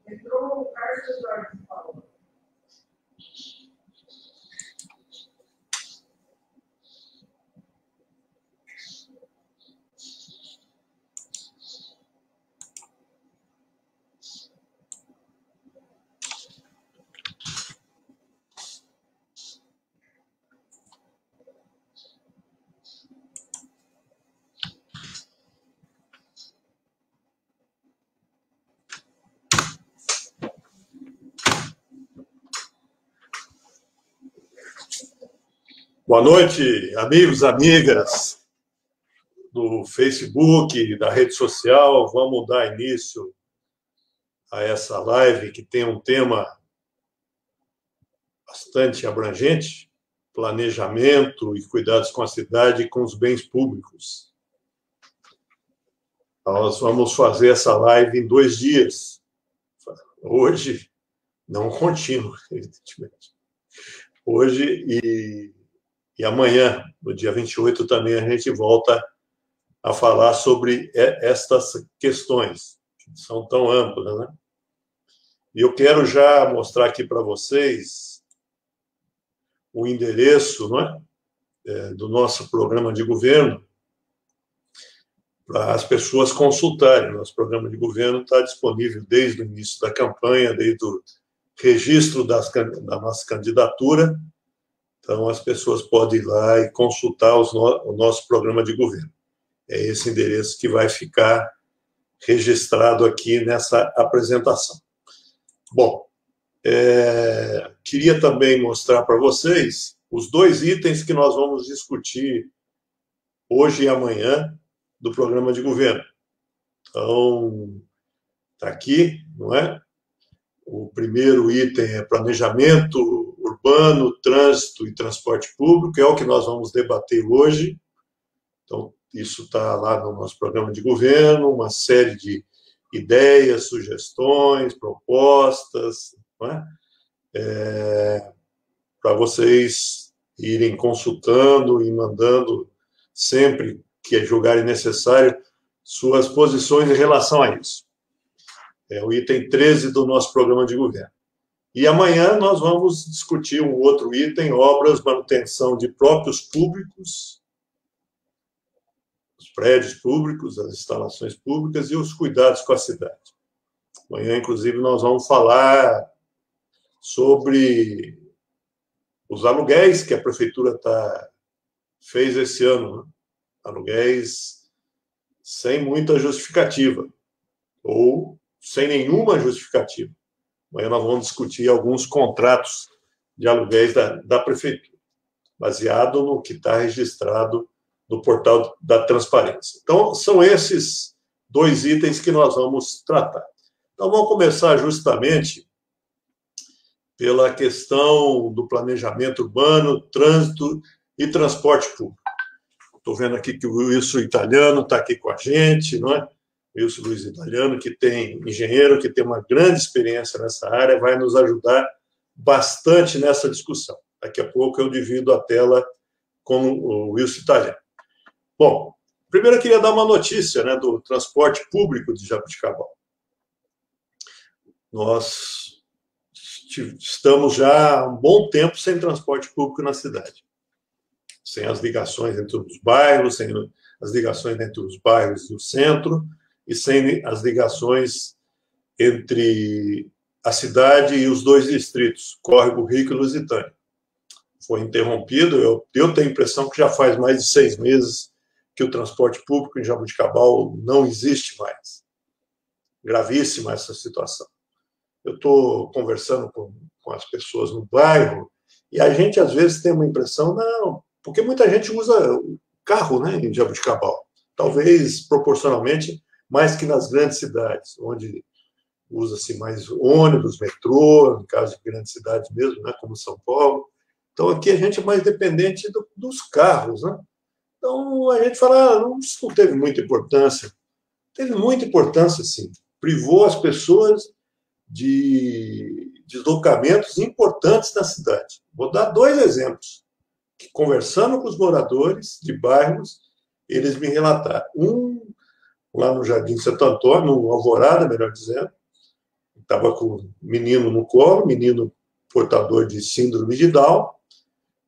Entrou o Carlos Jorge Paulo. Boa noite, amigos, amigas do Facebook, da rede social. Vamos dar início a essa live que tem um tema bastante abrangente: planejamento e cuidados com a cidade e com os bens públicos. Nós vamos fazer essa live em 2 dias. Hoje, não contínuo, evidentemente. Hoje e amanhã, no dia 28, também a gente volta a falar sobre estas questões, que são tão amplas, né? E eu quero já mostrar aqui para vocês o endereço, não é, do nosso programa de governo, para as pessoas consultarem. Nosso programa de governo está disponível desde o início da campanha, desde o registro da nossa candidatura. Então, as pessoas podem ir lá e consultar o nosso programa de governo. É esse endereço que vai ficar registrado aqui nessa apresentação. Bom, queria também mostrar para vocês os 2 itens que nós vamos discutir hoje e amanhã do programa de governo. Então, está aqui, não é? O primeiro item é planejamento urbano, trânsito e transporte público, é o que nós vamos debater hoje. Então, isso está lá no nosso programa de governo, uma série de ideias, sugestões, propostas, não é? Para vocês irem consultando e mandando, sempre que julgarem necessário, suas posições em relação a isso. É o item 13 do nosso programa de governo. E amanhã nós vamos discutir um outro item: obras, manutenção de próprios públicos, os prédios públicos, as instalações públicas e os cuidados com a cidade. Amanhã, inclusive, nós vamos falar sobre os aluguéis que a prefeitura fez esse ano, né? Aluguéis sem muita justificativa, ou sem nenhuma justificativa. Amanhã nós vamos discutir alguns contratos de aluguéis da prefeitura, baseado no que está registrado no portal da transparência. Então, são esses 2 itens que nós vamos tratar. Então, vamos começar justamente pela questão do planejamento urbano, trânsito e transporte público. Estou vendo aqui que o Wilson Italiano está aqui com a gente, não é? Wilson Luiz Italiano, que tem engenheiro, que tem uma grande experiência nessa área, vai nos ajudar bastante nessa discussão. Daqui a pouco eu divido a tela com o Wilson Italiano. Bom, primeiro eu queria dar uma notícia, né, do transporte público de Jaboticabal. Nós estamos já há um bom tempo sem transporte público na cidade. Sem as ligações entre os bairros, sem as ligações entre os bairros e o centro, e sem as ligações entre a cidade e os 2 distritos, Córrego Rico e Lusitânia. Foi interrompido, eu tenho a impressão que já faz mais de 6 meses que o transporte público em Jaboticabal não existe mais. Gravíssima essa situação. Eu estou conversando com as pessoas no bairro e a gente, às vezes, tem uma impressão, não, porque muita gente usa o carro, né, em Jaboticabal. Talvez, proporcionalmente, mais que nas grandes cidades, onde usa-se mais ônibus, metrô, no caso de grandes cidades mesmo, né, como São Paulo. Então, aqui a gente é mais dependente dos carros, né? Então, a gente fala, isso não teve muita importância. Teve muita importância, sim. Privou as pessoas de deslocamentos importantes na cidade. Vou dar 2 exemplos, que, conversando com os moradores de bairros, eles me relataram. Um, lá no Jardim Santo Antônio, no Alvorada, melhor dizendo, estava com o menino no colo, menino portador de síndrome de Down,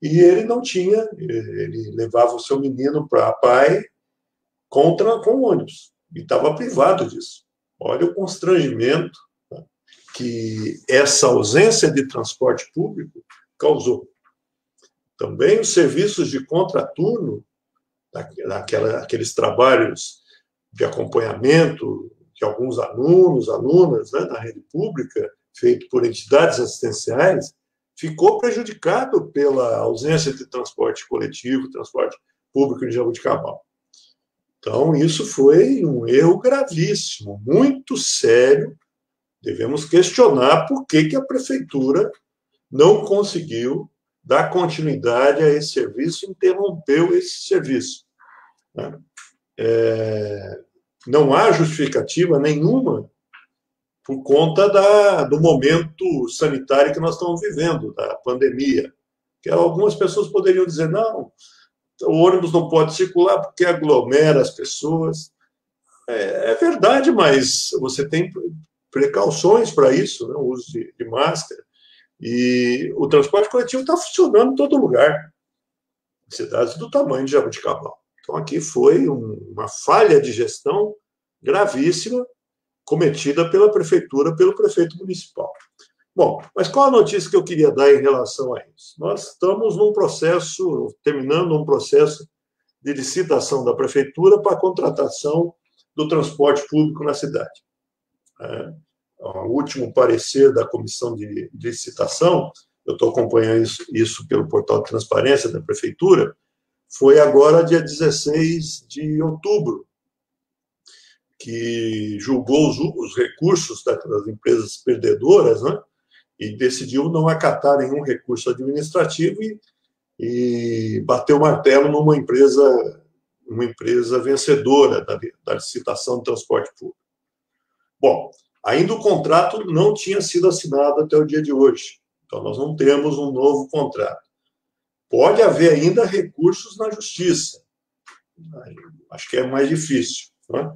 e ele não tinha, ele levava o seu menino para pai com ônibus, e estava privado disso. Olha o constrangimento, né, que essa ausência de transporte público causou. Também os serviços de contraturno, aqueles trabalhos de acompanhamento de alguns alunos, alunas, né, na rede pública, feito por entidades assistenciais, ficou prejudicado pela ausência de transporte coletivo, transporte público em Jaboticabal. Então, isso foi um erro gravíssimo, muito sério. Devemos questionar por que a prefeitura não conseguiu dar continuidade a esse serviço, interrompeu esse serviço. Não há justificativa nenhuma por conta do momento sanitário que nós estamos vivendo, da pandemia. Que algumas pessoas poderiam dizer, não, o ônibus não pode circular porque aglomera as pessoas. É verdade, mas você tem precauções para isso, né? O uso de máscara. E o transporte coletivo está funcionando em todo lugar, em cidades do tamanho de Jaboticabal. Então, aqui foi uma falha de gestão gravíssima cometida pela prefeitura, pelo prefeito municipal. Bom, mas qual a notícia que eu queria dar em relação a isso? Nós estamos terminando um processo de licitação da prefeitura para a contratação do transporte público na cidade. O último parecer da comissão de licitação, eu estou acompanhando isso pelo portal de transparência da prefeitura, foi agora dia 16 de outubro, que julgou os recursos das empresas perdedoras, né, e decidiu não acatar nenhum recurso administrativo e bateu o martelo numa empresa vencedora da licitação de transporte público. Bom, ainda o contrato não tinha sido assinado até o dia de hoje, então nós não temos um novo contrato. Pode haver ainda recursos na justiça, acho que é mais difícil, né?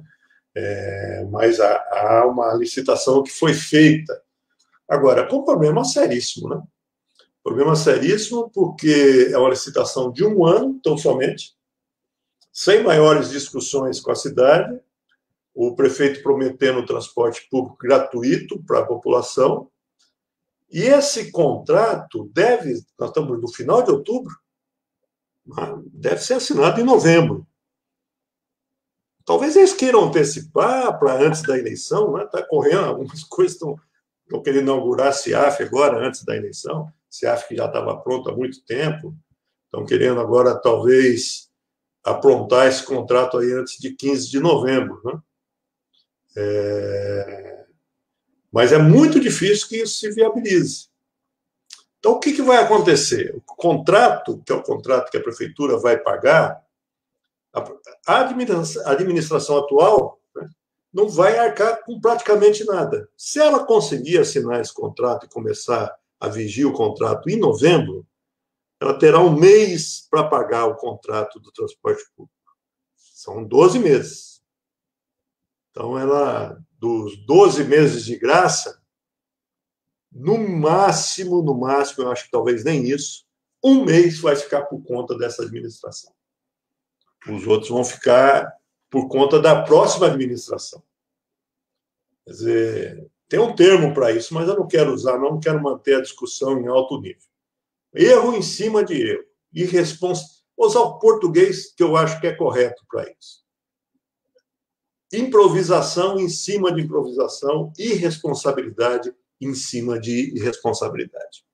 Mas há uma licitação que foi feita. Agora, com um problema seríssimo, né? Problema seríssimo porque é uma licitação de 1 ano, tão somente, sem maiores discussões com a cidade, o prefeito prometendo transporte público gratuito para a população, e esse contrato nós estamos no final de outubro, deve ser assinado em novembro. Talvez eles queiram antecipar para antes da eleição, né? Está correndo, algumas coisas estão querendo inaugurar a CIAF agora, antes da eleição, CIAF que já estava pronto há muito tempo, estão querendo agora, talvez, aprontar esse contrato aí antes de 15 de novembro, né? Mas é muito difícil que isso se viabilize. Então, o que vai acontecer? O contrato, que é o contrato que a prefeitura vai pagar, a administração atual, né, não vai arcar com praticamente nada. Se ela conseguir assinar esse contrato e começar a vigir o contrato em novembro, ela terá 1 mês para pagar o contrato do transporte público. São 12 meses. Então, dos 12 meses de graça, no máximo, eu acho que talvez nem isso, 1 mês vai ficar por conta dessa administração. Os outros vão ficar por conta da próxima administração. Quer dizer, tem um termo para isso, mas eu não quero usar, não quero manter a discussão em alto nível. Erro em cima de erro. Vou usar o português que eu acho que é correto para isso. Improvisação em cima de improvisação, irresponsabilidade em cima de irresponsabilidade.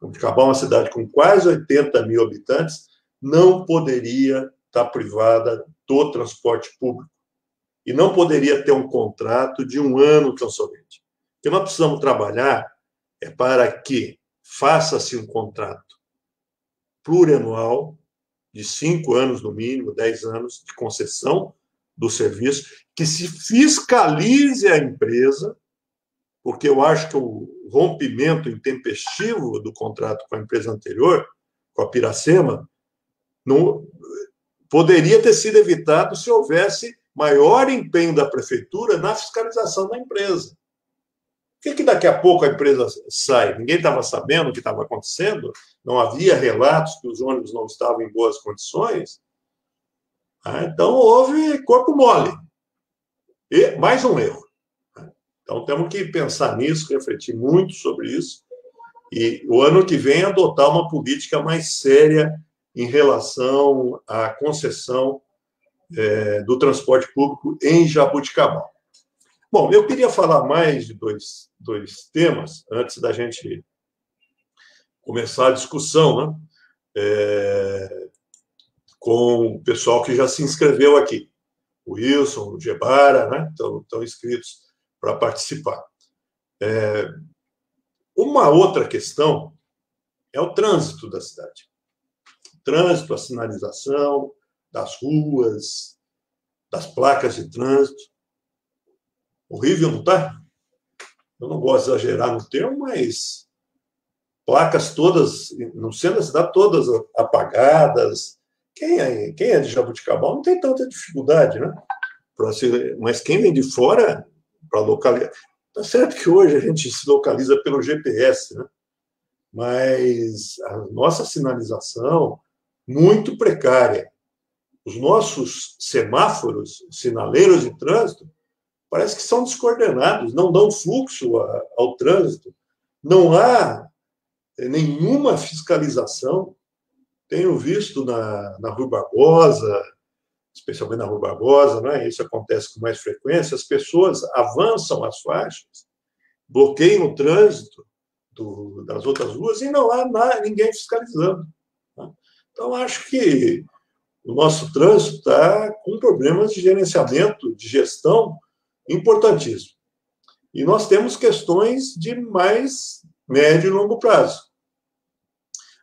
Jabuticabal é uma cidade com quase 80 mil habitantes, não poderia estar privada do transporte público e não poderia ter um contrato de 1 ano tão somente. O que nós precisamos trabalhar é para que faça-se um contrato plurianual de 5 anos, no mínimo, 10 anos, de concessão do serviço, que se fiscalize a empresa, porque eu acho que o rompimento intempestivo do contrato com a empresa anterior, com a Piracema, não, poderia ter sido evitado se houvesse maior empenho da prefeitura na fiscalização da empresa. Por que daqui a pouco a empresa sai? Ninguém estava sabendo o que estava acontecendo, não havia relatos que os ônibus não estavam em boas condições. Então, houve corpo mole. E mais um erro. Então, temos que pensar nisso, refletir muito sobre isso, e o ano que vem adotar uma política mais séria em relação à concessão do transporte público em Jaboticabal. Bom, eu queria falar mais de dois temas, antes da gente começar a discussão, né? Com o pessoal que já se inscreveu aqui. O Wilson, o Gebara, né? Estão inscritos para participar. Uma outra questão é o trânsito da cidade. O trânsito, a sinalização das ruas, das placas de trânsito. Horrível, não está? Eu não gosto de exagerar no termo, mas placas todas, no centro da cidade, todas apagadas. Quem é de Jaboticabal não tem tanta dificuldade, né? Mas quem vem de fora para localizar... Tá certo que hoje a gente se localiza pelo GPS, né? Mas a nossa sinalização, muito precária. Os nossos semáforos, sinaleiros de trânsito, parece que são descoordenados, não dão fluxo ao trânsito, não há nenhuma fiscalização. Tenho visto na Rua Barbosa, especialmente na Rua Barbosa, né? Isso acontece com mais frequência, as pessoas avançam as faixas, bloqueiam o trânsito das outras ruas e não há ninguém fiscalizando. Né? Então, acho que o nosso trânsito está com problemas de gerenciamento, de gestão, importantíssimo. E nós temos questões de mais médio e longo prazo.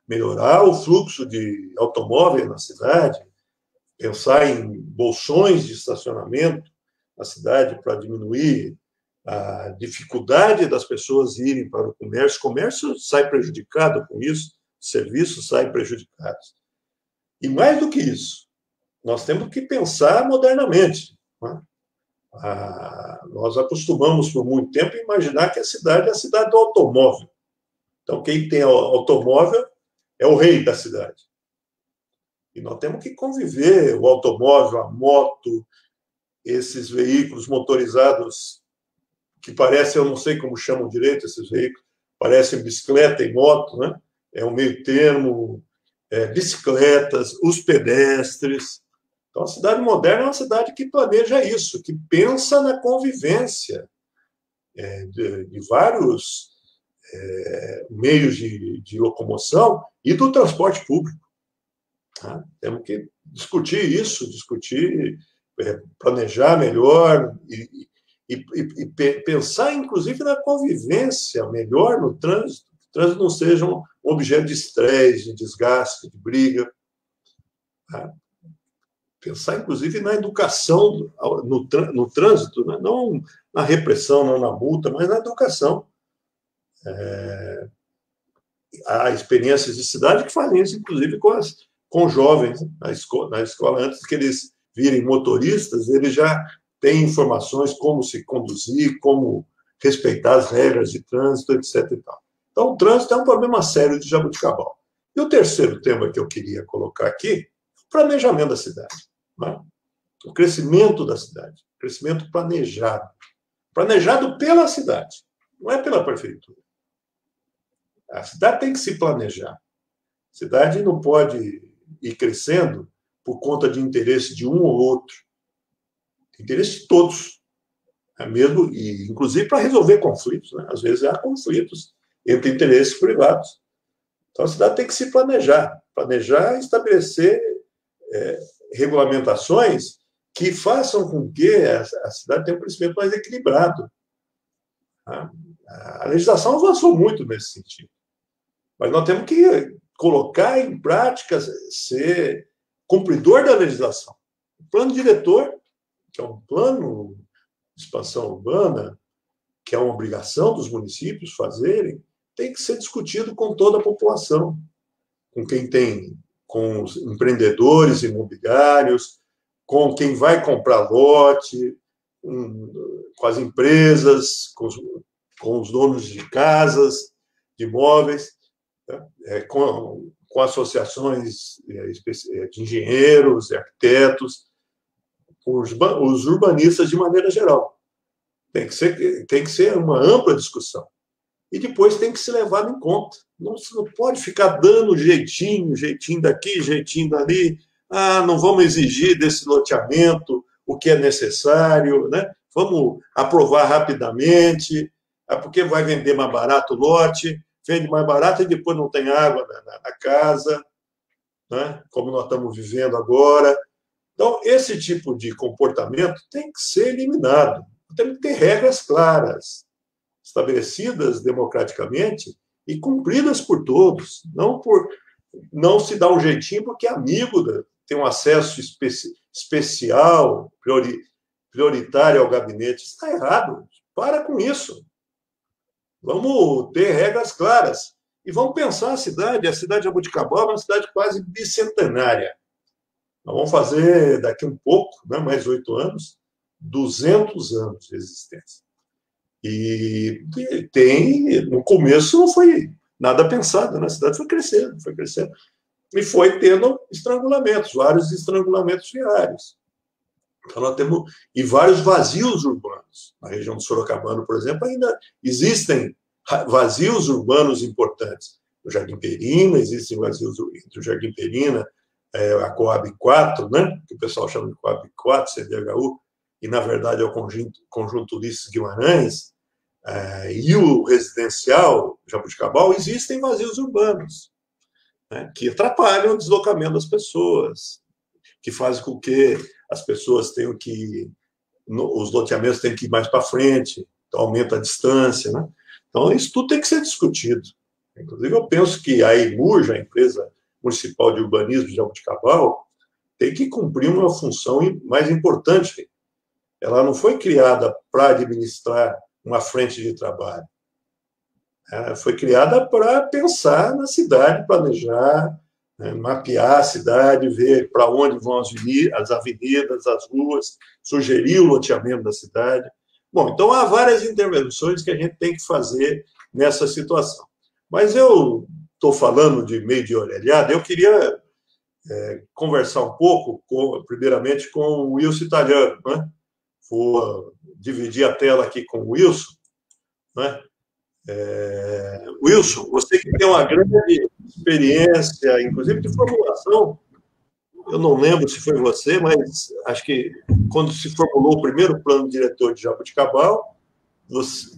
Melhorar o fluxo de automóveis na cidade, pensar em bolsões de estacionamento na cidade para diminuir a dificuldade das pessoas irem para o comércio. O comércio sai prejudicado com isso, os serviços saem prejudicados. E mais do que isso, nós temos que pensar modernamente, né? Nós acostumamos por muito tempo a imaginar que a cidade é a cidade do automóvel. Então, quem tem automóvel é o rei da cidade. E nós temos que conviver, o automóvel, a moto, esses veículos motorizados que parecem, eu não sei como chamam direito esses veículos, parecem bicicleta e moto, né? É um meio termo, bicicletas, os pedestres. Então, a cidade moderna é uma cidade que planeja isso, que pensa na convivência de vários meios de locomoção e do transporte público. Tá? Temos que discutir isso, planejar melhor e pensar, inclusive, na convivência melhor no trânsito. Que o trânsito não seja um objeto de estresse, de desgaste, de briga. Tá? Pensar, inclusive, na educação no trânsito, né? Não na repressão, não na multa, mas na educação. Há experiências de cidade que fazem isso, inclusive, com jovens, né? Na escola, antes que eles virem motoristas, eles já têm informações como se conduzir, como respeitar as regras de trânsito, etc. E tal. Então, o trânsito é um problema sério de Jaboticabal. E o terceiro tema que eu queria colocar aqui, o planejamento da cidade. Né? O crescimento da cidade, o crescimento planejado. Planejado pela cidade, não é pela prefeitura. A cidade tem que se planejar. A cidade não pode ir crescendo por conta de interesse de um ou outro. Interesse de todos. Mesmo, e, inclusive para resolver conflitos. Né? Às vezes há conflitos entre interesses privados. Então a cidade tem que se planejar e estabelecer regulamentações que façam com que a cidade tenha um crescimento mais equilibrado. A legislação avançou muito nesse sentido. Mas nós temos que colocar em prática, ser cumpridor da legislação. O plano diretor, que é um plano de expansão urbana, que é uma obrigação dos municípios fazerem, tem que ser discutido com toda a população, com os empreendedores imobiliários, com quem vai comprar lote, com as empresas, com os donos de casas, de imóveis, com associações de engenheiros, de arquitetos, os urbanistas de maneira geral. Tem que ser uma ampla discussão. E depois tem que ser levado em conta. Não pode ficar dando jeitinho daqui, jeitinho dali. Não vamos exigir desse loteamento o que é necessário, né? Vamos aprovar rapidamente, porque vai vender mais barato o lote, vende mais barato e depois não tem água na casa, né? Como nós estamos vivendo agora. Então, esse tipo de comportamento tem que ser eliminado. Tem que ter regras claras, estabelecidas democraticamente e cumpridas por todos. Não se dá um jeitinho porque é amigo, tem um acesso especial, prioritário ao gabinete. Isso está errado. Para com isso. Vamos ter regras claras. E vamos pensar a cidade de Jaboticabal é uma cidade quase bicentenária. Nós vamos fazer, daqui um pouco, né, mais 8 anos, 200 anos de existência. E no começo não foi nada pensado, né? A cidade foi crescendo, e foi tendo estrangulamentos, vários estrangulamentos viários. Então nós temos, e vários vazios urbanos. Na região do Sorocabano, por exemplo, ainda existem vazios urbanos importantes. No Jardim Perina, existem vazios entre o Jardim Perina, a Coab 4, né? Que o pessoal chama de Coab 4, CDHU, e, na verdade, é o Conjunto Ulisses Guimarães, e o residencial Jaboticabal, existem vazios urbanos, né, que atrapalham o deslocamento das pessoas, que fazem com que as pessoas tenham os loteamentos tenham que ir mais para frente, então aumenta a distância, né? Então, isso tudo tem que ser discutido. Inclusive, eu penso que a EMURJ, a Empresa Municipal de Urbanismo de Jaboticabal, tem que cumprir uma função mais importante. Ela não foi criada para administrar uma frente de trabalho. Ela foi criada para pensar na cidade, planejar, né, mapear a cidade, ver para onde vão as avenidas, as ruas, sugerir o loteamento da cidade. Bom, então há várias intervenções que a gente tem que fazer nessa situação. Mas eu estou falando de meio de orelhada, eu queria conversar um pouco, primeiramente, com o Wilson Italiano, né? Vou dividir a tela aqui com o Wilson, né? Wilson, você que tem uma grande experiência, inclusive de formulação, eu não lembro se foi você, mas acho que quando se formulou o primeiro plano diretor de Jaboticabal,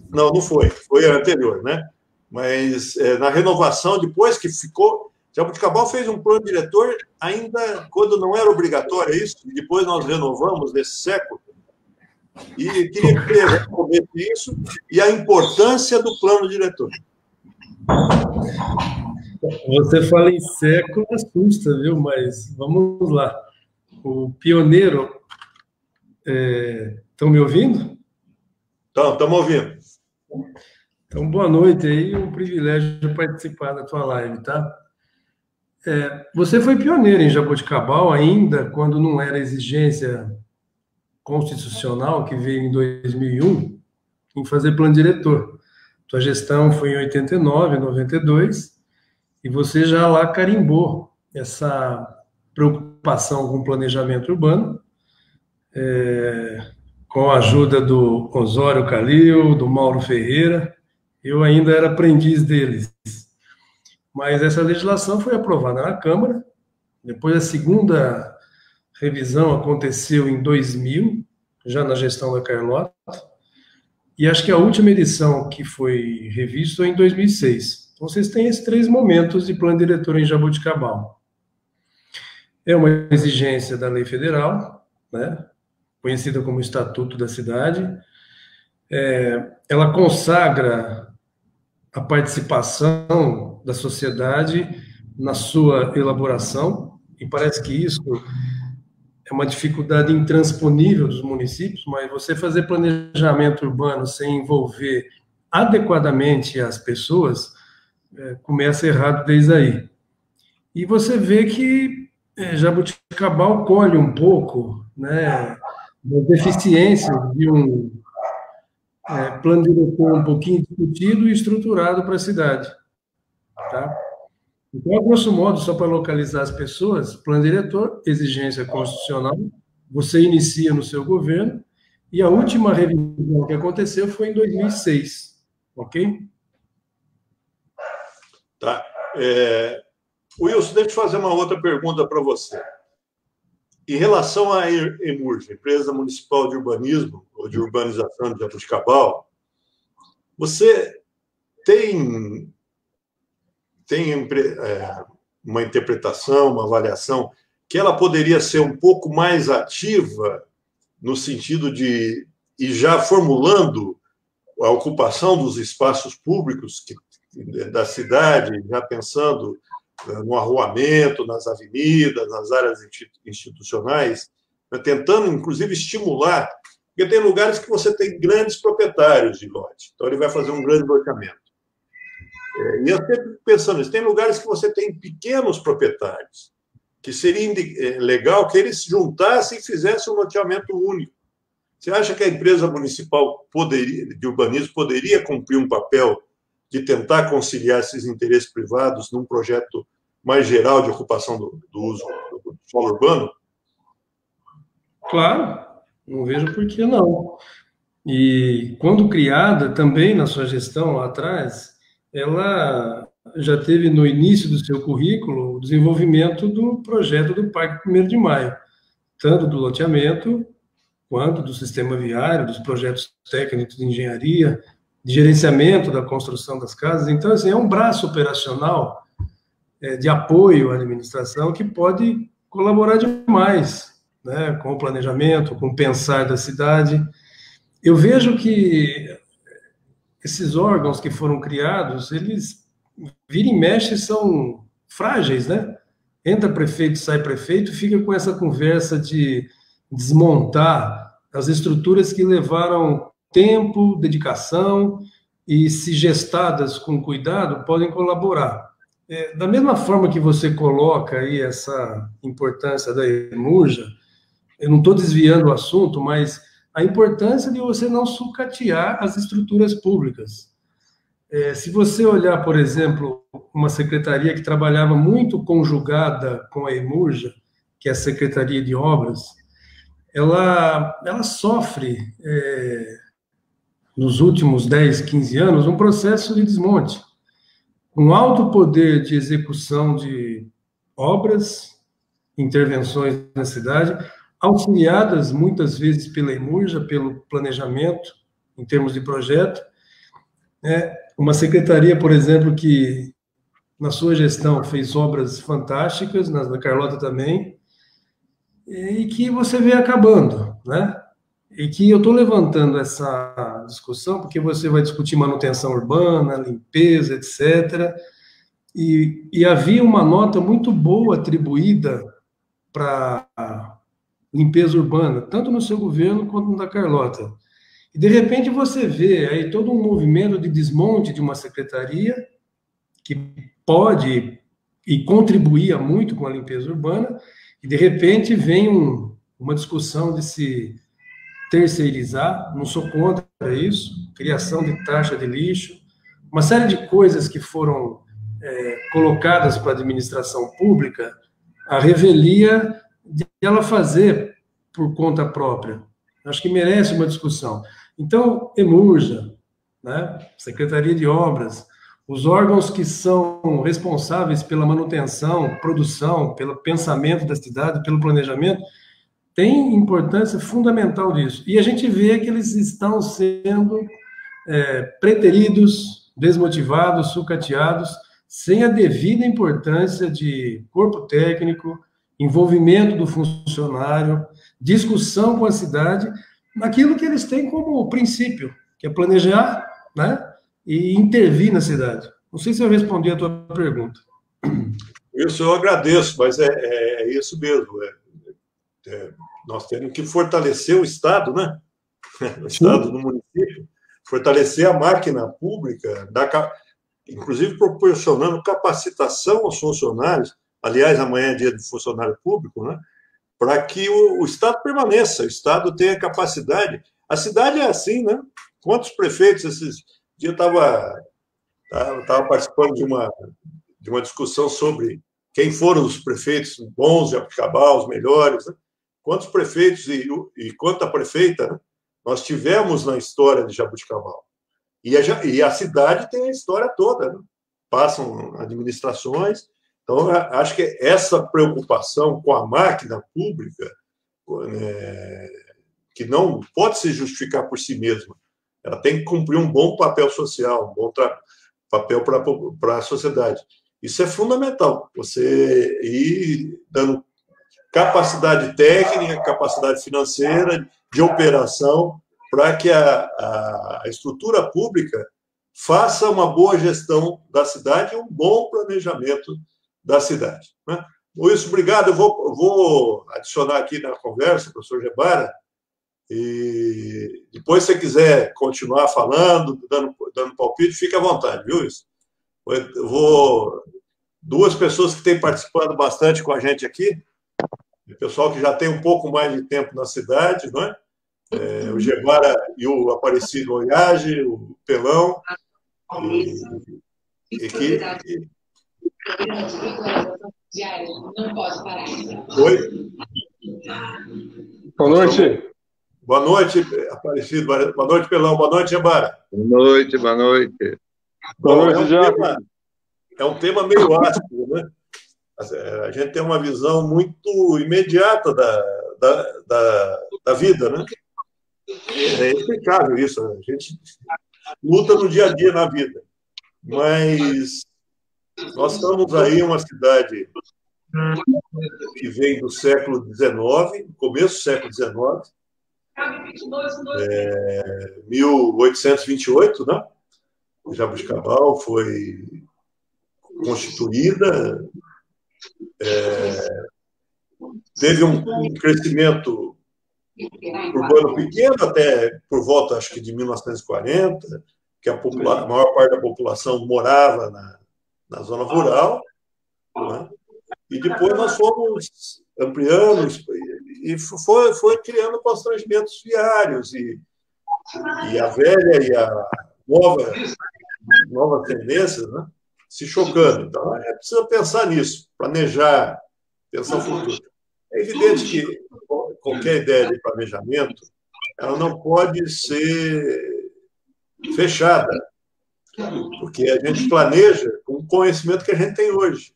não foi anterior, né? Mas na renovação, depois que ficou, Jaboticabal fez um plano diretor ainda quando não era obrigatório isso, e depois nós renovamos nesse século. E queria que você respondesse isso e a importância do plano diretor. Você fala em século, assusta, viu? Mas vamos lá. O pioneiro... Estão me ouvindo? Estamos ouvindo. Então, boa noite aí, um privilégio de participar da tua live, tá? Você foi pioneiro em Jaboticabal ainda quando não era exigência constitucional, que veio em 2001, em fazer plano diretor. Tua gestão foi em 89, 92, e você já lá carimbou essa preocupação com o planejamento urbano, com a ajuda do Osório Calil, do Mauro Ferreira. Eu ainda era aprendiz deles. Mas essa legislação foi aprovada na Câmara, Depois, a segunda revisão aconteceu em 2000, já na gestão da Carlota, e acho que a última edição que foi revista foi em 2006. Então, vocês têm esses 3 momentos de plano diretor em Jaboticabal. É uma exigência da lei federal, né, conhecida como Estatuto da Cidade. Ela consagra a participação da sociedade na sua elaboração, e parece que isso é uma dificuldade intransponível dos municípios, mas você fazer planejamento urbano sem envolver adequadamente as pessoas, começa errado desde aí. E você vê que Jaboticabal colhe um pouco, né, das deficiências de um plano diretor um pouquinho discutido e estruturado para a cidade. Tá? Então, a grosso modo, só para localizar as pessoas, plano diretor, exigência constitucional, você inicia no seu governo, e a última revisão que aconteceu foi em 2006, ok? Tá. Wilson, deixa eu fazer uma outra pergunta para você. Em relação à EMURJ, Empresa Municipal de Urbanismo, ou de Urbanização de Jaboticabal, você tem uma interpretação, uma avaliação, que ela poderia ser um pouco mais ativa no sentido de ir já formulando a ocupação dos espaços públicos da cidade, já pensando no arruamento, nas avenidas, nas áreas institucionais, tentando, inclusive, estimular, porque tem lugares que você tem grandes proprietários de lote, então ele vai fazer um grande loteamento. E eu sempre pensando nisso, tem lugares que você tem pequenos proprietários, que seria legal que eles se juntassem e fizessem um loteamento único. Você acha que a empresa municipal de urbanismo poderia cumprir um papel de tentar conciliar esses interesses privados num projeto mais geral de ocupação do uso do solo urbano? Claro, não vejo por que não. E quando criada, também na sua gestão lá atrás, ela já teve no início do seu currículo o desenvolvimento do projeto do Parque 1º de Maio, tanto do loteamento quanto do sistema viário, dos projetos técnicos de engenharia, de gerenciamento da construção das casas. Então, assim, é um braço operacional de apoio à administração que pode colaborar demais, né, com o planejamento, com o pensar da cidade. Eu vejo que esses órgãos que foram criados, eles vira e mexe são frágeis, né? Entra prefeito, sai prefeito, fica com essa conversa de desmontar as estruturas que levaram tempo, dedicação e, se gestadas com cuidado, podem colaborar. Da mesma forma que você coloca aí essa importância da EMURJA, eu não estou desviando o assunto, mas a importância de você não sucatear as estruturas públicas. Se você olhar, por exemplo, uma secretaria que trabalhava muito conjugada com a EMURJA, que é a Secretaria de Obras, ela sofre, nos últimos 10, 15 anos, um processo de desmonte, com alto poder de execução de obras, intervenções na cidade, auxiliadas muitas vezes pela EMURJA, pelo planejamento, em termos de projeto. Uma secretaria, por exemplo, que na sua gestão fez obras fantásticas, na Carlota também, e que você vê acabando, né? E que eu estou levantando essa discussão porque você vai discutir manutenção urbana, limpeza, etc. E havia uma nota muito boa atribuída para limpeza urbana, tanto no seu governo quanto no da Carlota. E, de repente, você vê aí todo um movimento de desmonte de uma secretaria que pode e contribuía muito com a limpeza urbana, e, de repente, vem uma discussão de se terceirizar, não sou contra isso, criação de taxa de lixo, uma série de coisas que foram colocadas para a administração pública, a revelia de ela fazer por conta própria. Acho que merece uma discussão. Então, EMURJA, né, Secretaria de Obras, os órgãos que são responsáveis pela manutenção, produção, pelo pensamento da cidade, pelo planejamento, têm importância fundamental disso. E a gente vê que eles estão sendo preteridos, desmotivados, sucateados, sem a devida importância de corpo técnico, envolvimento do funcionário, discussão com a cidade, naquilo que eles têm como princípio, que é planejar, né, e intervir na cidade. Não sei se eu respondi a tua pergunta. Isso eu agradeço, mas é isso mesmo. Nós temos que fortalecer o Estado, né? O Estado do município, fortalecer a máquina pública, inclusive proporcionando capacitação aos funcionários. Aliás, amanhã é dia do funcionário público, né? Para que o Estado permaneça, o Estado tenha capacidade. A cidade é assim, né? Quantos prefeitos esses dias estava participando de uma discussão sobre quem foram os prefeitos bons de Jabuticabal, os melhores, né? Quantos prefeitos e quanta prefeita, né, nós tivemos na história de Jabuticabal. E a cidade tem a história toda, né? Passam administrações. Então, acho que essa preocupação com a máquina pública, que não pode se justificar por si mesma, ela tem que cumprir um bom papel social, um bom papel para a sociedade. Isso é fundamental, você ir dando capacidade técnica, capacidade financeira, de operação, para que a estrutura pública faça uma boa gestão da cidade e um bom planejamento da cidade, né? Wilson, obrigado. Eu vou adicionar aqui na conversa, professor Gebara, e depois, se você quiser continuar falando, dando palpite, fique à vontade, viu, Wilson? Duas pessoas que têm participado bastante com a gente aqui, o pessoal que já tem um pouco mais de tempo na cidade, não é? O Gebara e o Aparecido Oyage, o Pelão, Não pode parar. Oi? Boa noite. Boa noite, Aparecido. Boa noite, Pelão. Boa noite, Gebara. Boa noite, boa noite. Boa noite, é um tema meio ácido, né? A gente tem uma visão muito imediata da vida, né? É explicável isso. A gente luta no dia a dia na vida. Mas nós estamos aí em uma cidade que vem do século XIX, começo do século XIX, 1828, né? Jabuticabal foi constituída, teve um crescimento urbano pequeno até por volta, acho que de 1940, que a maior parte da população morava na zona rural, né? E depois nós fomos ampliando e foi criando constrangimentos viários e a velha e a nova tendências, né, se chocando. Então, precisa pensar nisso, planejar, pensar no futuro. É evidente que qualquer ideia de planejamento ela não pode ser fechada, porque a gente planeja com o conhecimento que a gente tem hoje.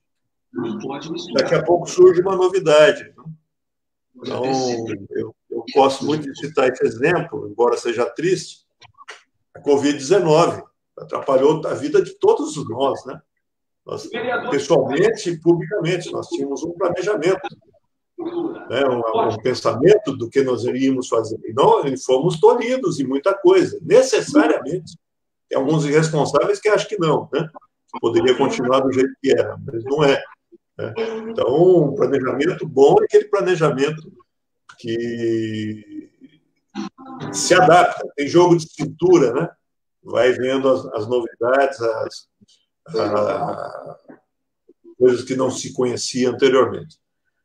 Daqui a pouco surge uma novidade. Então, eu gosto muito de citar esse exemplo, embora seja triste, a Covid-19 atrapalhou a vida de todos nós, né? Nós, pessoalmente e publicamente, nós tínhamos um planejamento, né? Um pensamento do que nós iríamos fazer. E fomos tolhidos em muita coisa, necessariamente. Tem alguns irresponsáveis que acham que não, né? Poderia continuar do jeito que era, mas não é. Né? Então, um planejamento bom é aquele planejamento que se adapta, tem jogo de cintura, né? Vai vendo as novidades, as coisas que não se conhecia anteriormente.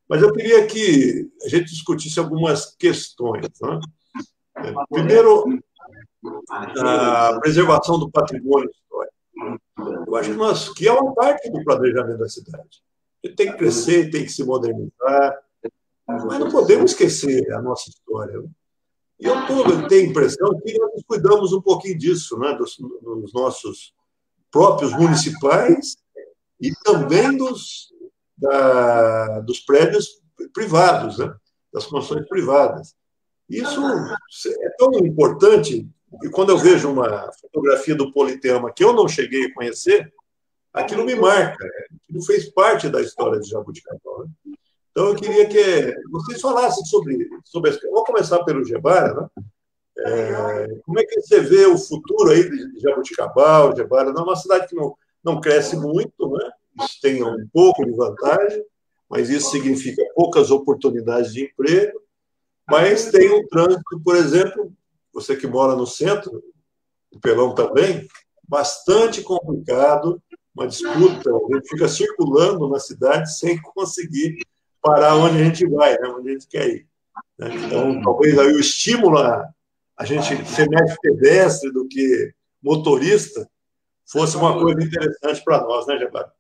Mas eu queria que a gente discutisse algumas questões, né? Primeiro, a preservação do patrimônio histórico. Eu acho que é uma parte do planejamento da cidade. Ele tem que crescer, tem que se modernizar, mas não podemos esquecer a nossa história. E eu tenho a impressão que nós cuidamos um pouquinho disso, né, dos nossos próprios municipais e também dos prédios privados, né? Das construções privadas. Isso é tão importante que quando eu vejo uma fotografia do Politeama que eu não cheguei a conhecer, aquilo me marca, aquilo fez parte da história de Jaboticabal, né? Então, eu queria que vocês falassem sobre vou começar pelo Gebara, né? Como é que você vê o futuro aí de Jaboticabal, Gebara? Não é uma cidade que não cresce muito, né? Isso tem um pouco de vantagem, mas isso significa poucas oportunidades de emprego, mas tem um trânsito, por exemplo, você que mora no centro, o Pelão também, bastante complicado, uma disputa, a gente fica circulando na cidade sem conseguir parar onde a gente vai, né? Onde a gente quer ir, né? Então, talvez aí o estímulo a gente ser mais pedestre do que motorista fosse uma coisa interessante para nós, né, Gebara?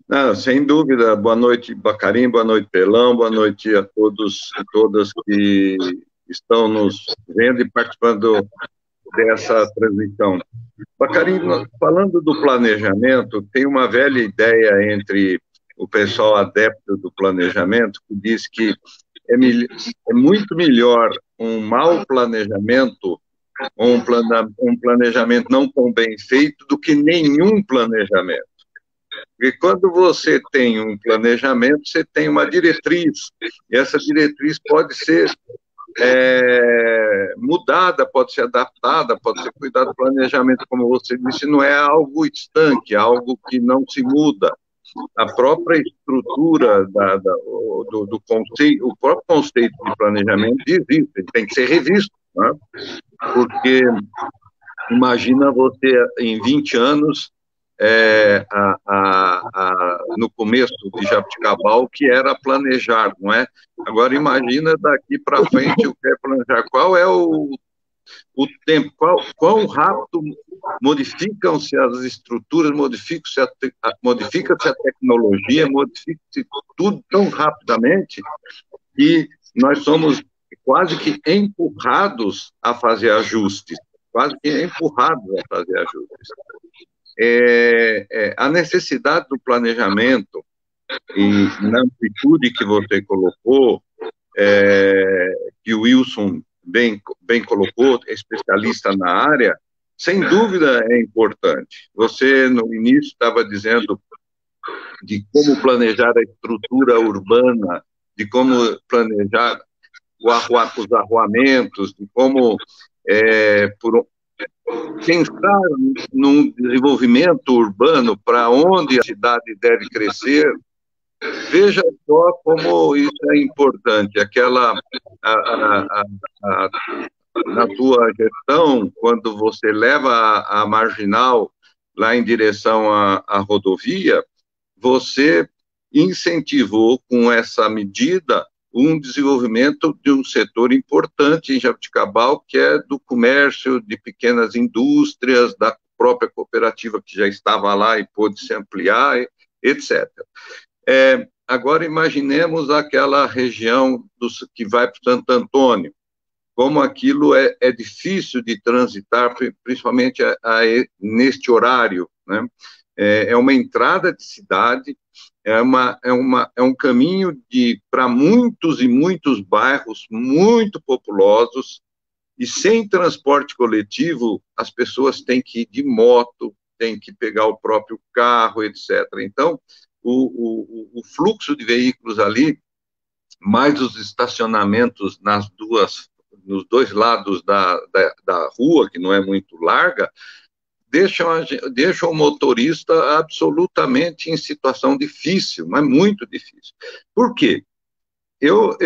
Não, sem dúvida. Boa noite, Bacarim, boa noite, Pelão, boa noite a todos e todas que estão nos vendo e participando dessa transmissão. Bacarim, falando do planejamento, tem uma velha ideia entre o pessoal adepto do planejamento que diz que é muito melhor um mau planejamento ou um planejamento não tão bem feito do que nenhum planejamento. Porque quando você tem um planejamento, você tem uma diretriz, e essa diretriz pode ser mudada, pode ser adaptada, pode ser cuidado do planejamento, como você disse, não é algo estanque, é algo que não se muda. A própria estrutura do conceito, o próprio conceito de planejamento existe, ele tem que ser revisto, né? Porque imagina você em 20 anos no começo de Jaboticabal, o que era planejar, não é? Agora imagina daqui para frente o que é planejar. Qual é o tempo, quão rápido modificam-se as estruturas, modifica-se a tecnologia, modifica-se tudo tão rapidamente que nós somos quase que empurrados a fazer ajustes, A necessidade do planejamento, e na amplitude que você colocou, que o Wilson bem colocou, especialista na área, sem dúvida é importante. Você, no início, estava dizendo de como planejar a estrutura urbana, de como planejar os arruamentos, de como pensar num desenvolvimento urbano para onde a cidade deve crescer. Veja só como isso é importante. Na tua gestão, quando você leva a marginal lá em direção à rodovia, você incentivou com essa medida um desenvolvimento de um setor importante em Jaboticabal, que é do comércio, de pequenas indústrias, da própria cooperativa que já estava lá e pôde se ampliar, etc. Agora imaginemos aquela região que vai para Santo Antônio, como aquilo é difícil de transitar, principalmente neste horário, né? É uma entrada de cidade, é um caminho para muitos e muitos bairros muito populosos, e sem transporte coletivo, as pessoas têm que ir de moto, têm que pegar o próprio carro, etc. Então, o fluxo de veículos ali, mais os estacionamentos nos dois lados da rua, que não é muito larga, deixam o motorista absolutamente em situação difícil, mas muito difícil. Por quê? Eu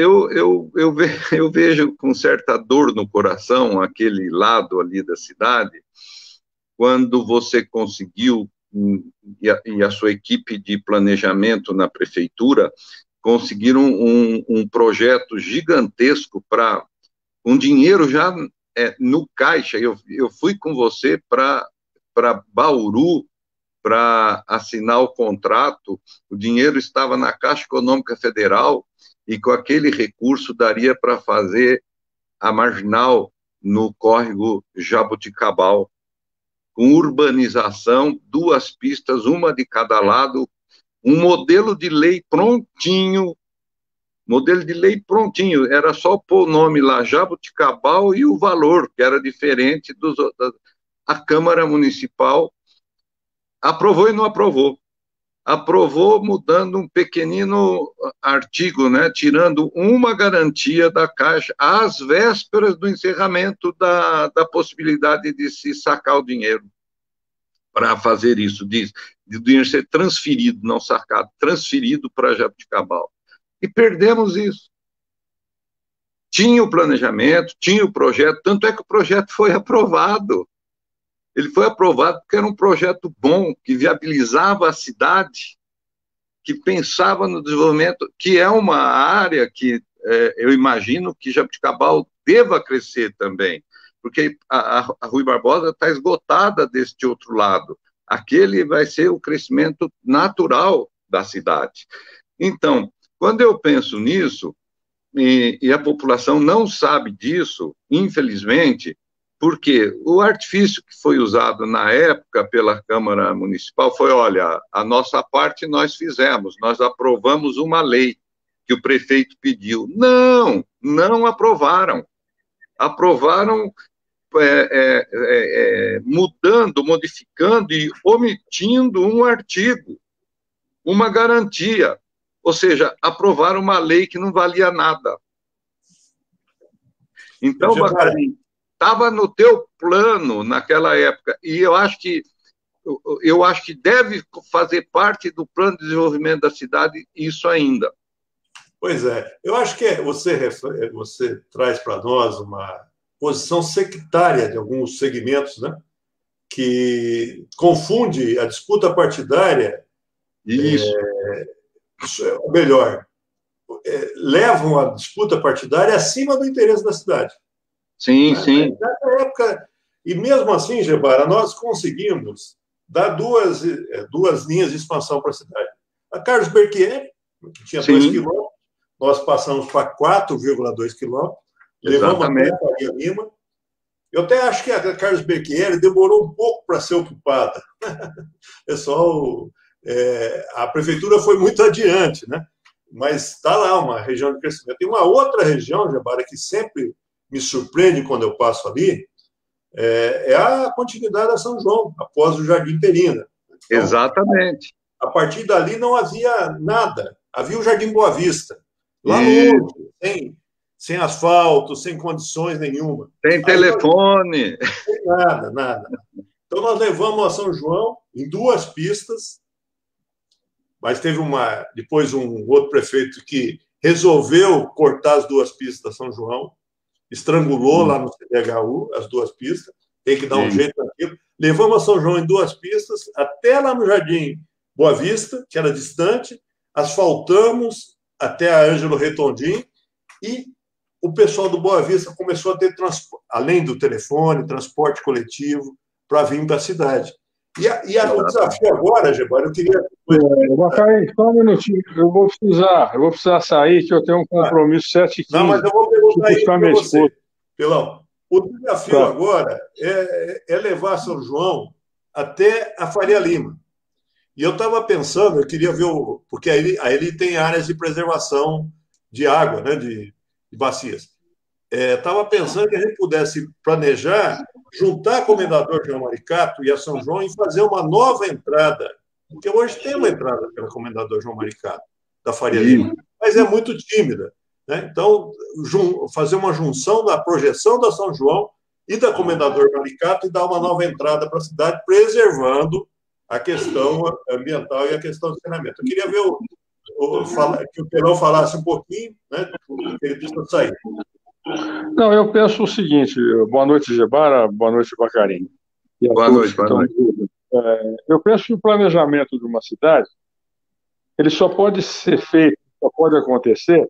vejo com certa dor no coração aquele lado ali da cidade, quando você conseguiu, e a sua equipe de planejamento na prefeitura, conseguiram um projeto gigantesco para um dinheiro já no caixa. Eu fui com você para Bauru para assinar o contrato, o dinheiro estava na Caixa Econômica Federal, e com aquele recurso daria para fazer a marginal no córrego Jaboticabal, com urbanização, 2 pistas, uma de cada lado, um modelo de lei prontinho, era só pôr o nome lá, Jaboticabal, e o valor, que era diferente a Câmara Municipal aprovou e não aprovou. Aprovou mudando um pequenino artigo, né, tirando uma garantia da Caixa às vésperas do encerramento da possibilidade de se sacar o dinheiro para fazer isso, de dinheiro ser transferido, não sacado, transferido para Jaboticabal. E perdemos isso. Tinha o planejamento, tinha o projeto, tanto é que o projeto foi aprovado. Ele foi aprovado porque era um projeto bom, que viabilizava a cidade, que pensava no desenvolvimento, que é uma área que eu imagino que Jaboticabal deva crescer também, porque a Rui Barbosa está esgotada deste outro lado. Aquele vai ser o crescimento natural da cidade. Então, quando eu penso nisso, e a população não sabe disso, infelizmente, porque o artifício que foi usado na época pela Câmara Municipal foi, olha, a nossa parte nós fizemos, nós aprovamos uma lei que o prefeito pediu. Não aprovaram. Aprovaram mudando, modificando e omitindo um artigo, uma garantia. Ou seja, aprovaram uma lei que não valia nada. Então, Bacari, estava no teu plano naquela época, e eu acho que deve fazer parte do plano de desenvolvimento da cidade isso ainda. Pois é, eu acho que você traz para nós uma posição sectária de alguns segmentos, né, que confunde a disputa partidária, ou melhor, levam a disputa partidária acima do interesse da cidade. Sim, sim. Nessa época, e mesmo assim, Gebara, nós conseguimos dar duas linhas de expansão para a cidade. A Carlos Berchieri, que tinha 2 quilômetros, nós passamos para 4,2 quilômetros, levamos até a Faria Lima. Eu até acho que a Carlos Berchieri demorou um pouco para ser ocupada. Pessoal, a prefeitura foi muito adiante, né? Mas está lá uma região de crescimento. Tem uma outra região, Gebara, que sempre me surpreende quando eu passo ali, é a continuidade da São João, após o Jardim Perina. Então, exatamente. A partir dali não havia nada. Havia o Jardim Boa Vista, lá longe, sem asfalto, sem condições nenhuma. Sem telefone. Sem nada. Então, nós levamos a São João em 2 pistas, mas teve depois um outro prefeito que resolveu cortar as 2 pistas da São João, estrangulou lá no CDHU as 2 pistas, tem que dar um jeito naquilo. Levamos a São João em 2 pistas, até lá no Jardim Boa Vista, que era distante, asfaltamos até a Ângelo Retondim, e o pessoal do Boa Vista começou a ter, além do telefone, transporte coletivo, para vir para a cidade. O desafio agora, Gebara, eu queria... Bacari, só um minutinho, eu vou precisar sair, que eu tenho um compromisso 7h15. Não, mas eu vou perguntar isso para você. Pelão, o desafio agora é levar São João até a Faria Lima. E eu estava pensando, eu queria ver, porque aí ele tem áreas de preservação de água, né, de bacias. Estava pensando que a gente pudesse planejar, juntar a Comendador João Maricato e a São João e fazer uma nova entrada, porque hoje tem uma entrada pela Comendador João Maricato, da Faria Lima, mas é muito tímida, né? Então, fazer uma junção da projeção da São João e da Comendador Maricato e dar uma nova entrada para a cidade, preservando a questão ambiental e a questão do saneamento. Eu queria ver que o Pelão falasse um pouquinho, né? Ele precisa sair. Não, eu penso o seguinte, boa noite, Gebara, boa noite, Bacari. Boa noite. Eu penso que o planejamento de uma cidade, ele só pode ser feito, só pode acontecer,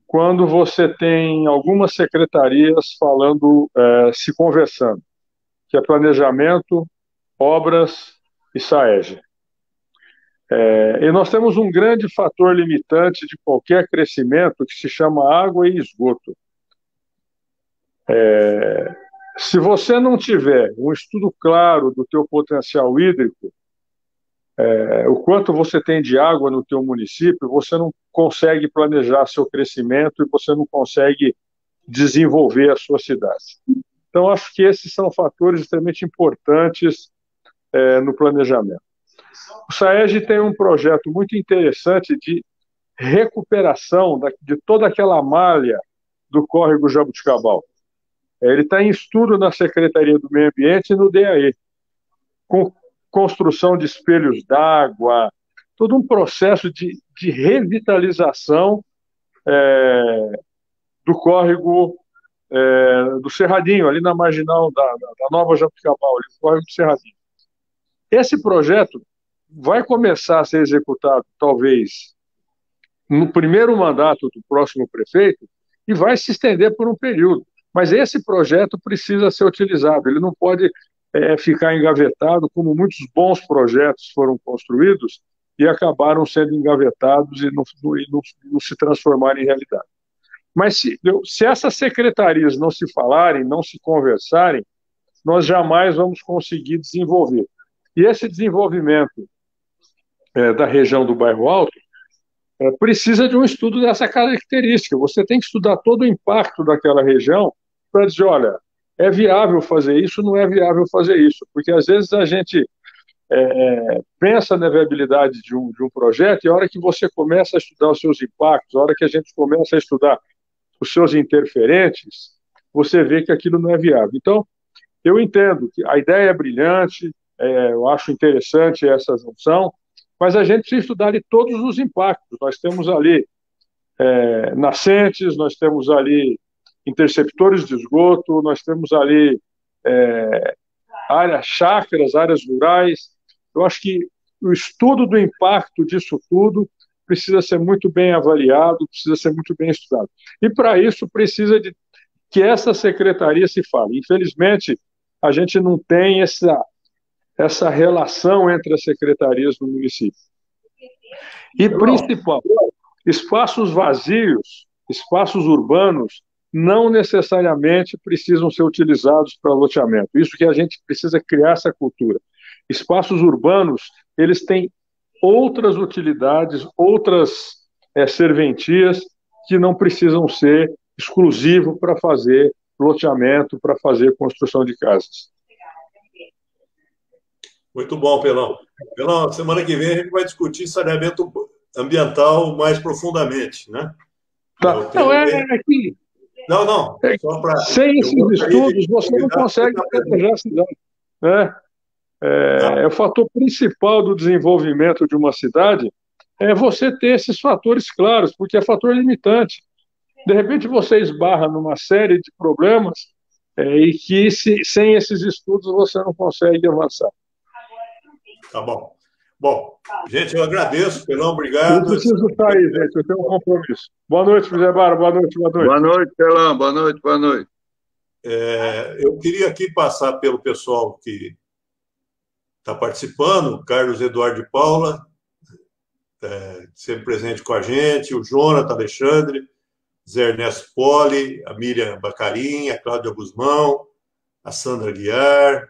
quando você tem algumas secretarias se conversando, que é planejamento, obras e SAEG. E nós temos um grande fator limitante de qualquer crescimento que se chama água e esgoto. Se você não tiver um estudo claro do teu potencial hídrico, o quanto você tem de água no teu município, você não consegue planejar seu crescimento e você não consegue desenvolver a sua cidade. Então, acho que esses são fatores extremamente importantes no planejamento. O SAEG tem um projeto muito interessante de recuperação de toda aquela malha do córrego Jabuticabal. Ele está em estudo na Secretaria do Meio Ambiente e no DAE, com construção de espelhos d'água, todo um processo de revitalização do córrego do Cerradinho, ali na marginal da Nova Jabuticabal, ali, o córrego do Cerradinho. Esse projeto vai começar a ser executado, talvez, no primeiro mandato do próximo prefeito e vai se estender por um período. Mas esse projeto precisa ser utilizado, ele não pode ficar engavetado, como muitos bons projetos foram construídos e acabaram sendo engavetados e não se transformaram em realidade. Mas se essas secretarias não se falarem, não se conversarem, nós jamais vamos conseguir desenvolver. E esse desenvolvimento da região do Bairro Alto precisa de um estudo dessa característica. Você tem que estudar todo o impacto daquela região para dizer, olha, é viável fazer isso, não é viável fazer isso. Porque, às vezes, a gente pensa na viabilidade de um projeto e a hora que você começa a estudar os seus impactos, a hora que a gente começa a estudar os seus interferentes, você vê que aquilo não é viável. Então, eu entendo que a ideia é brilhante, eu acho interessante essa junção, mas a gente precisa estudar ali todos os impactos. Nós temos ali nascentes, nós temos ali interceptores de esgoto, nós temos ali áreas chácaras, áreas rurais. Eu acho que o estudo do impacto disso tudo precisa ser muito bem avaliado, precisa ser muito bem estudado. E, para isso, precisa de que essa secretaria se fale. Infelizmente, a gente não tem essa relação entre as secretarias do município. E, principal, espaços vazios, espaços urbanos, não necessariamente precisam ser utilizados para loteamento. Isso que a gente precisa criar essa cultura. Espaços urbanos, eles têm outras utilidades, outras serventias que não precisam ser exclusivo para fazer loteamento, para fazer construção de casas. Muito bom, Pelão. Pelão, semana que vem a gente vai discutir saneamento ambiental mais profundamente, né? Tá. Não. Só para. Sem esses estudos, você não consegue planejar a cidade. O fator principal do desenvolvimento de uma cidade é você ter esses fatores claros, porque é fator limitante. De repente, você esbarra numa série de problemas e que, sem esses estudos, você não consegue avançar. Tá bom. Bom, gente, eu agradeço, Pelão, obrigado. Eu preciso sair, gente, eu tenho um compromisso. Boa noite, José Bárbara, boa noite. Boa noite, Pelão, boa noite. Eu queria aqui passar pelo pessoal que está participando, Carlos Eduardo de Paula, sempre presente com a gente, o Jonathan Alexandre, Zé Ernesto Poli, a Miriam Bacarim, a Cláudia Guzmão, a Sandra Guiar,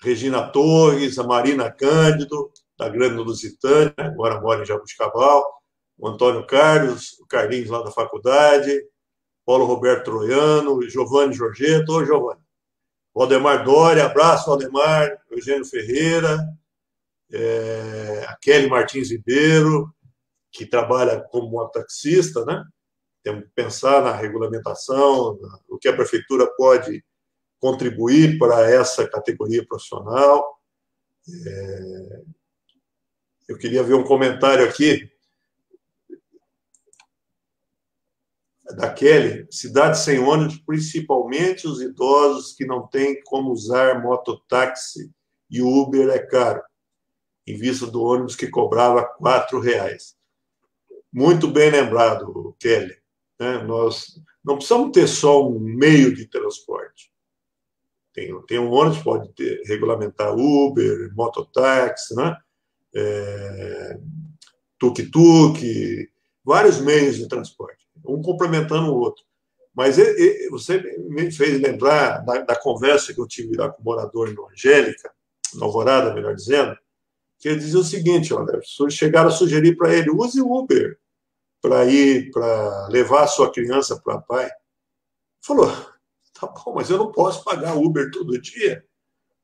Regina Torres, a Marina Cândido, da Grande Lusitânia, agora mora em Jabuticabal, o Antônio Carlos, o Carlinhos lá da faculdade, Paulo Roberto Troiano, Giovanni Giorgetto. Oi, Giovanni. Valdemar Doria, abraço, Valdemar, Eugênio Ferreira, a Kelly Martins Ribeiro, que trabalha como mototaxista, né? Temos que pensar na regulamentação, o que a prefeitura pode contribuir para essa categoria profissional. Eu queria ver um comentário aqui da Kelly. Cidades sem ônibus, principalmente os idosos que não têm como usar mototáxi e Uber é caro, em vista do ônibus que cobrava R$4. Muito bem lembrado, Kelly. Nós não precisamos ter só um meio de transporte. Tem um ônibus, pode regulamentar Uber, mototáxi, né? Tuk-tuk, vários meios de transporte, um complementando o outro. Mas você me fez lembrar da conversa que eu tive lá com o morador em Angélica, na Alvorada, melhor dizendo, que ele dizia o seguinte: olha, as pessoas chegaram a sugerir para ele, use o Uber para levar a sua criança para o pai. Ele falou, tá bom, mas eu não posso pagar Uber todo dia.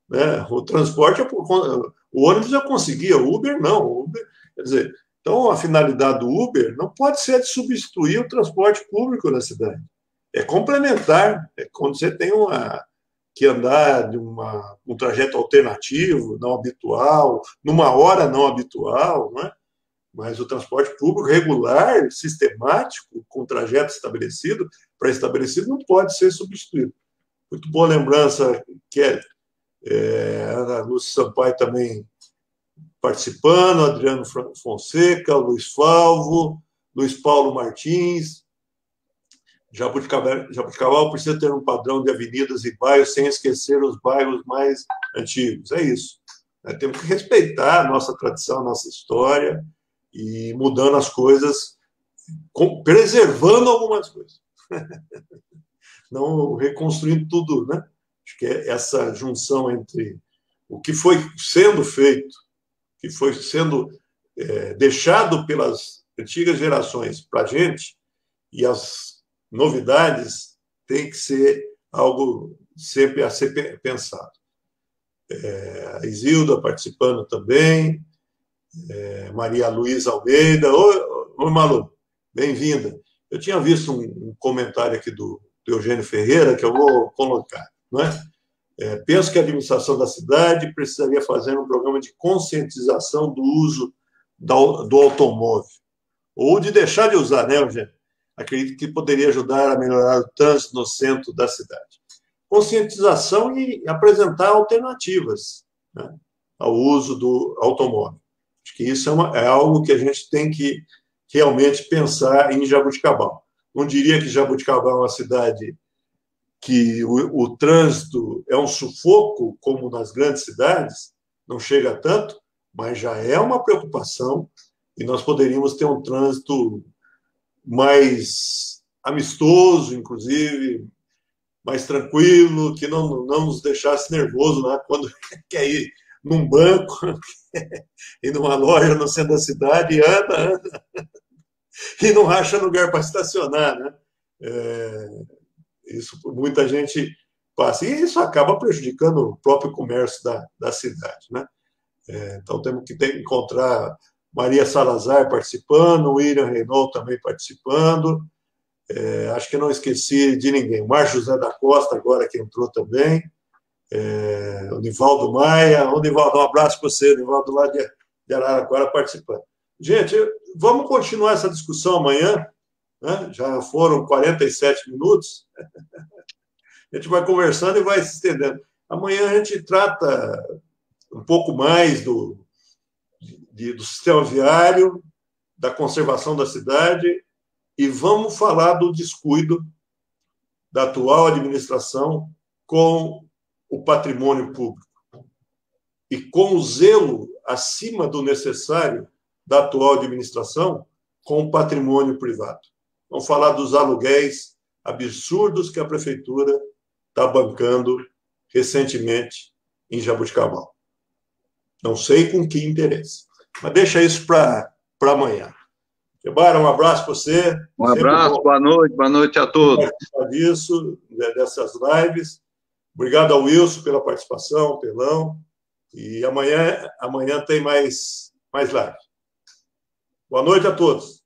Né? O transporte, o ônibus eu conseguia, o Uber não. Uber, quer dizer, então a finalidade do Uber não pode ser de substituir o transporte público na cidade. É complementar, é quando você tem que andar de um trajeto alternativo, não habitual, numa hora não habitual, não é? Mas o transporte público regular, sistemático, com trajeto estabelecido, pré-estabelecido, não pode ser substituído. Muito boa lembrança, Kelly. Ana Lúcia Sampaio também participando, Adriano Fonseca, Luiz Falvo, Luiz Paulo Martins. Jabuticabal precisa ter um padrão de avenidas e bairros sem esquecer os bairros mais antigos. É isso. Temos que respeitar a nossa tradição, a nossa história e mudando as coisas, preservando algumas coisas. Não reconstruindo tudo, né? Acho que é essa junção entre o que foi sendo feito, que foi sendo deixado pelas antigas gerações para a gente, e as novidades tem que ser algo sempre a ser pensado. A Isilda participando também, Maria Luísa Almeida. Oi, Malu, bem-vinda. Eu tinha visto um comentário aqui do Eugênio Ferreira, que eu vou colocar, não é? Penso que a administração da cidade precisaria fazer um programa de conscientização do uso do automóvel, ou de deixar de usar, né, Eugênio? Acredito que poderia ajudar a melhorar o trânsito no centro da cidade. Conscientização e apresentar alternativas, né, ao uso do automóvel. Acho que isso é algo que a gente tem que realmente pensar em Jabuticabal. Não diria que Jabuticabal é uma cidade que o trânsito é um sufoco, como nas grandes cidades, não chega a tanto, mas já é uma preocupação, e nós poderíamos ter um trânsito mais amistoso, inclusive, mais tranquilo, que não nos deixasse nervoso, né, quando quer ir num banco, ir numa loja no centro da cidade, e anda, e não acha lugar para estacionar, né? Isso muita gente passa. E isso acaba prejudicando o próprio comércio da cidade, né? Então, temos que encontrar Maria Salazar participando, William Renault também participando. Acho que não esqueci de ninguém. O Márcio José da Costa, agora que entrou também. O Nivaldo Maia. O Nivaldo, um abraço para você, Nivaldo, lá de Araraquara, participando. Gente, vamos continuar essa discussão amanhã. Né? Já foram 47 minutos. A gente vai conversando e vai se estendendo. Amanhã a gente trata um pouco mais do sistema viário, da conservação da cidade, e vamos falar do descuido da atual administração com o patrimônio público e com o zelo acima do necessário da atual administração com o patrimônio privado. Vamos falar dos aluguéis absurdos que a prefeitura está bancando recentemente em Jabuticabal. Não sei com que interesse, mas deixa isso para amanhã. Quebara, um abraço para você. Um abraço, boa noite a todos. Disso, dessas lives. Obrigado ao Wilson pela participação, Pelão. E amanhã tem mais live. Boa noite a todos.